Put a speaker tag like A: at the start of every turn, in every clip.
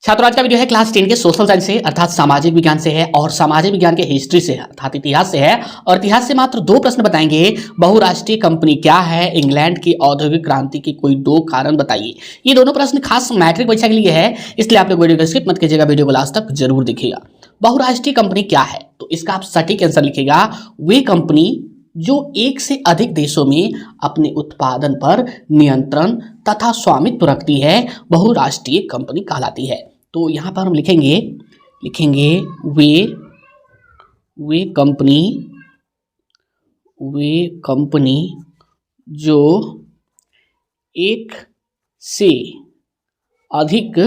A: छात्रों, आज का वीडियो है क्लास 10 के सोशल साइंस से अर्थात सामाजिक विज्ञान से है और सामाजिक विज्ञान के हिस्ट्री से है अर्थात इतिहास से है। और इतिहास से मात्र 2 प्रश्न बताएंगे। बहुराष्ट्रीय कंपनी क्या है, इंग्लैंड की औद्योगिक क्रांति के कोई 2 कारण बताइए। ये दोनों प्रश्न खास मैट्रिक परीक्षा के लिए है, इसलिए आप लोग वीडियो को स्किप मत कीजिएगा, वीडियो को लास्ट तक जरूर देखिएगा। बहुराष्ट्रीय कंपनी क्या है, तो इसका आप सटीक आंसर लिखिएगा। वे कंपनी जो एक से अधिक देशों में अपने उत्पादन पर नियंत्रण तथा स्वामित्व रखती है, बहुराष्ट्रीय कंपनी कहलाती है। तो यहाँ पर हम लिखेंगे वे कंपनी जो एक से अधिक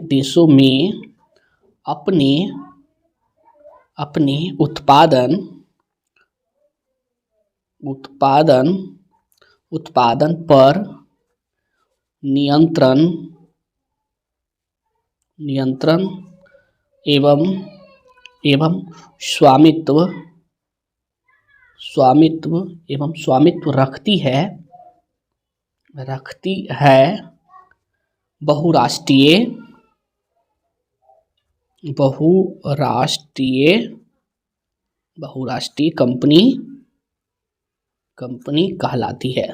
A: देशों में अपने उत्पादन पर नियंत्रण एवं स्वामित्व रखती है। बहुराष्ट्रीय कंपनी कहलाती है।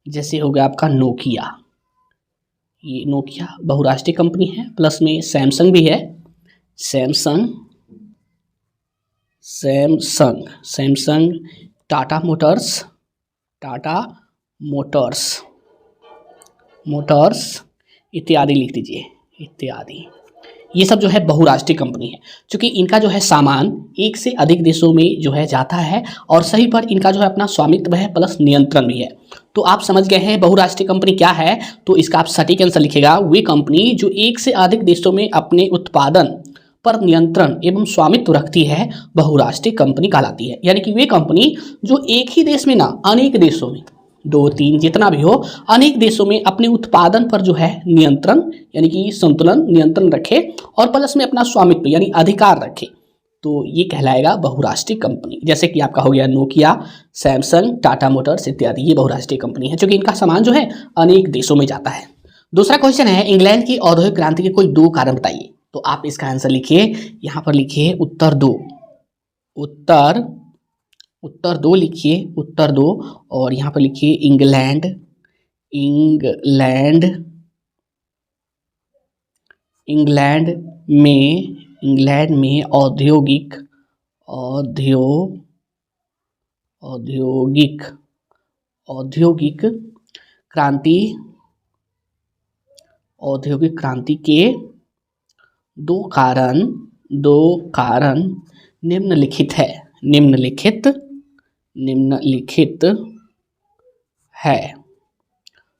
A: जैसे हो गया आपका नोकिया, ये नोकिया बहुराष्ट्रीय कंपनी है, प्लस में सैमसंग भी है। सैमसंग, टाटा मोटर्स इत्यादि लिख दीजिए, इत्यादि। ये सब जो है बहुराष्ट्रीय कंपनी है, क्योंकि इनका जो है सामान एक से अधिक देशों में जो है जाता है और सही पर इनका जो है अपना स्वामित्व है प्लस नियंत्रण भी है। तो आप समझ गए हैं बहुराष्ट्रीय कंपनी क्या है। तो इसका आप सटीक आंसर लिखेगा, वे कंपनी जो एक से अधिक देशों में अपने उत्पादन पर नियंत्रण एवं स्वामित्व रखती है, बहुराष्ट्रीय कंपनी कहलाती है। यानी कि वे कंपनी जो एक ही देश में ना अनेक देशों में, 2-3 जितना भी हो, अनेक देशों में अपने उत्पादन पर जो है नियंत्रण यानी कि संतुलन नियंत्रण रखे और प्लस में अपना स्वामित्व यानी अधिकार रखे, तो ये कहलाएगा बहुराष्ट्रीय कंपनी। जैसे कि आपका हो गया नोकिया, सैमसंग, टाटा मोटर्स इत्यादि, ये बहुराष्ट्रीय कंपनी है क्योंकि इनका सामान जो है अनेक देशों में जाता है। दूसरा क्वेश्चन है, इंग्लैंड की औद्योगिक क्रांति के कोई 2 कारण बताइए। तो आप इसका आंसर लिखिए, यहाँ पर लिखिए उत्तर 2 लिखिए, उत्तर 2। और यहाँ पर लिखिए इंग्लैंड में औद्योगिक क्रांति के 2 कारण निम्नलिखित है।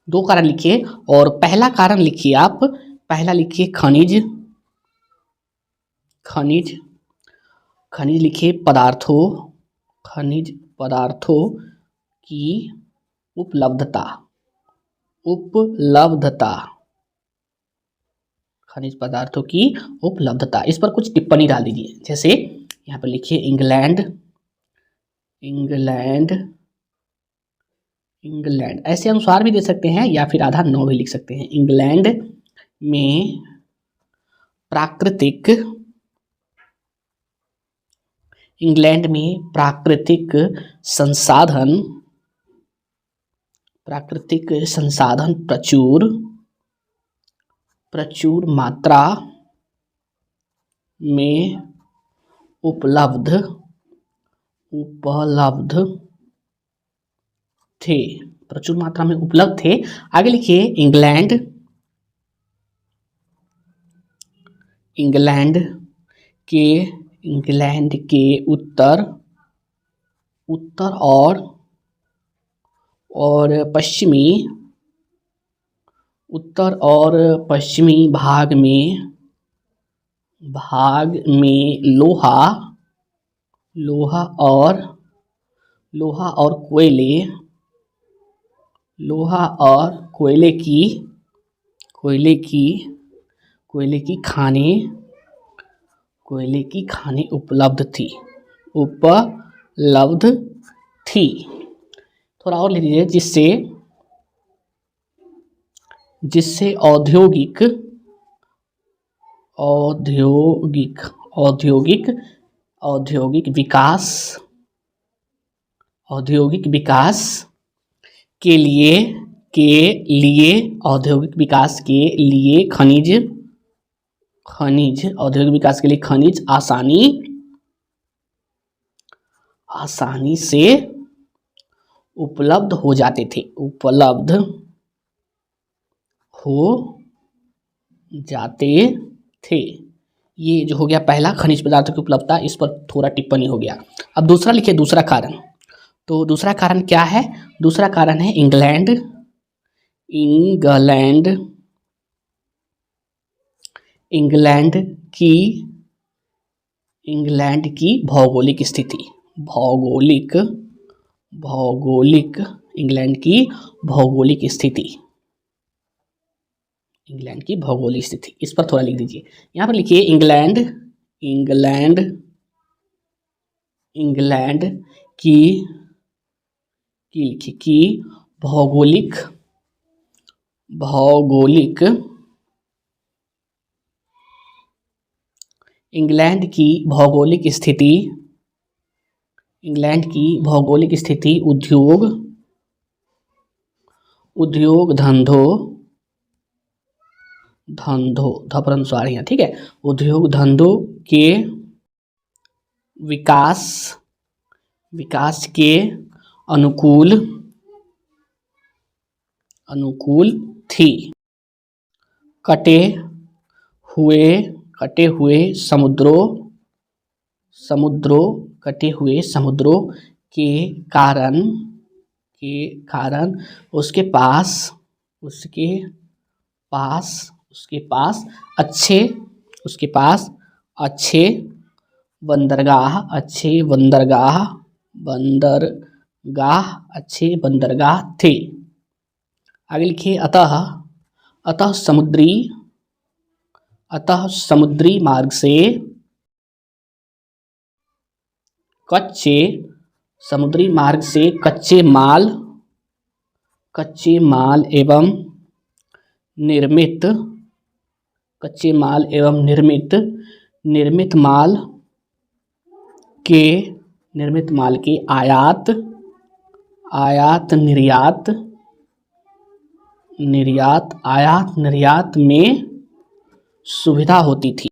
A: 2 कारण लिखिए और पहला कारण लिखिए आप, पहला लिखिए खनिज लिखिए खनिज पदार्थों की उपलब्धता, खनिज पदार्थों की उपलब्धता। इस पर कुछ टिप्पणी डाल दीजिए। जैसे यहाँ पर लिखिए इंग्लैंड ऐसे अनुसार भी दे सकते हैं या फिर आधा 9 भी लिख सकते हैं। इंग्लैंड में प्राकृतिक संसाधन प्रचुर मात्रा में उपलब्ध थे, प्रचुर मात्रा में उपलब्ध थे। आगे लिखिए इंग्लैंड के उत्तर और पश्चिमी भाग में लोहा और कोयले की खानें उपलब्ध थी। उपलब्ध थी। थोड़ा और लिख लीजिए, जिससे औद्योगिक विकास के लिए औद्योगिक विकास के लिए खनिज आसानी से उपलब्ध हो जाते थे। ये जो हो गया पहला, खनिज पदार्थों की उपलब्धता, इस पर थोड़ा टिप्पणी हो गया। अब दूसरा लिखिए, दूसरा कारण। तो दूसरा कारण क्या है? दूसरा कारण है इंग्लैंड की भौगोलिक स्थिति। इंग्लैंड की भौगोलिक स्थिति, इस पर थोड़ा लिख दीजिए। यहाँ पर लिखिए इंग्लैंड की भौगोलिक स्थिति उद्योग धंधों है, ठीक है, उद्योग धंधों के विकास के अनुकूल थी। कटे हुए समुद्रों के कारण उसके पास अच्छे बंदरगाह थे। आगे लिखिए, अतः समुद्री मार्ग से कच्चे माल एवं निर्मित माल के आयात निर्यात में सुविधा होती थी।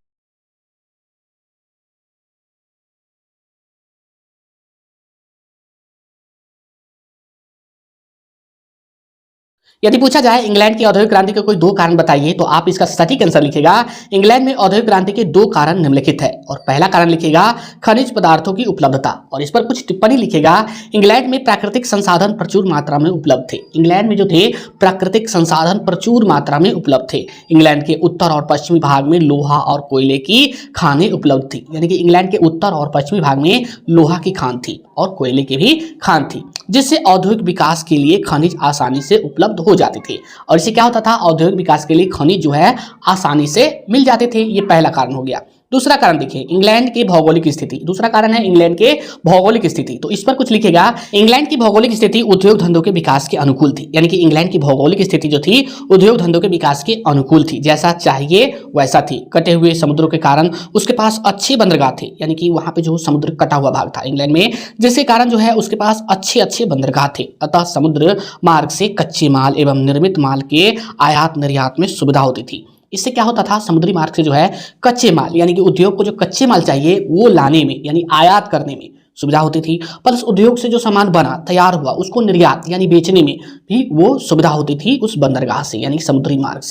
A: यदि पूछा जाए इंग्लैंड की औद्योगिक क्रांति के कोई दो कारण बताइए, तो आप इसका सटीक आंसर लिखेगा, इंग्लैंड में औद्योगिक क्रांति के दो कारण निम्नलिखित है। और पहला कारण लिखेगा खनिज पदार्थों की उपलब्धता, और इस पर कुछ टिप्पणी लिखेगा, इंग्लैंड में प्राकृतिक संसाधन प्रचुर मात्रा में उपलब्ध थे। इंग्लैंड में जो थे प्राकृतिक संसाधन प्रचुर मात्रा में उपलब्ध थे। इंग्लैंड के उत्तर और पश्चिमी भाग में लोहा और कोयले की खानें उपलब्ध थी, यानी कि इंग्लैंड के उत्तर और पश्चिमी भाग में लोहा की खान थी और कोयले की भी खान थी, जिससे औद्योगिक विकास के लिए खनिज आसानी से उपलब्ध हो जाते थे। और इससे क्या होता था, औद्योगिक विकास के लिए खनिज जो है आसानी से मिल जाते थे। ये पहला कारण हो गया। दूसरा कारण देखिए, इंग्लैंड की भौगोलिक स्थिति। दूसरा कारण है इंग्लैंड के भौगोलिक स्थिति, तो इस पर कुछ लिखेगा, इंग्लैंड की भौगोलिक स्थिति उद्योग धंधों के विकास के अनुकूल थी। यानी कि इंग्लैंड की भौगोलिक स्थिति जो थी उद्योग धंधों के विकास के अनुकूल थी, जैसा चाहिए वैसा थी। कटे हुए समुद्रों के कारण उसके पास अच्छे बंदरगाह थे, यानी कि वहां पे जो समुद्र कटा हुआ भाग था इंग्लैंड में, जिसके कारण जो है उसके पास अच्छे बंदरगाह थे। अतः समुद्र मार्ग से कच्चे माल एवं निर्मित माल के आयात निर्यात में सुविधा होती थी। इससे क्या होता था, समुद्री मार्ग से जो है कच्चे माल, यानी कि उद्योग को जो कच्चे माल चाहिए वो लाने में यानी आयात करने में सुविधा होती थी। प्लस उद्योग से जो सामान बना तैयार हुआ उसको निर्यात यानी बेचने में भी वो सुविधा होती थी उस बंदरगाह से यानी समुद्री मार्ग से।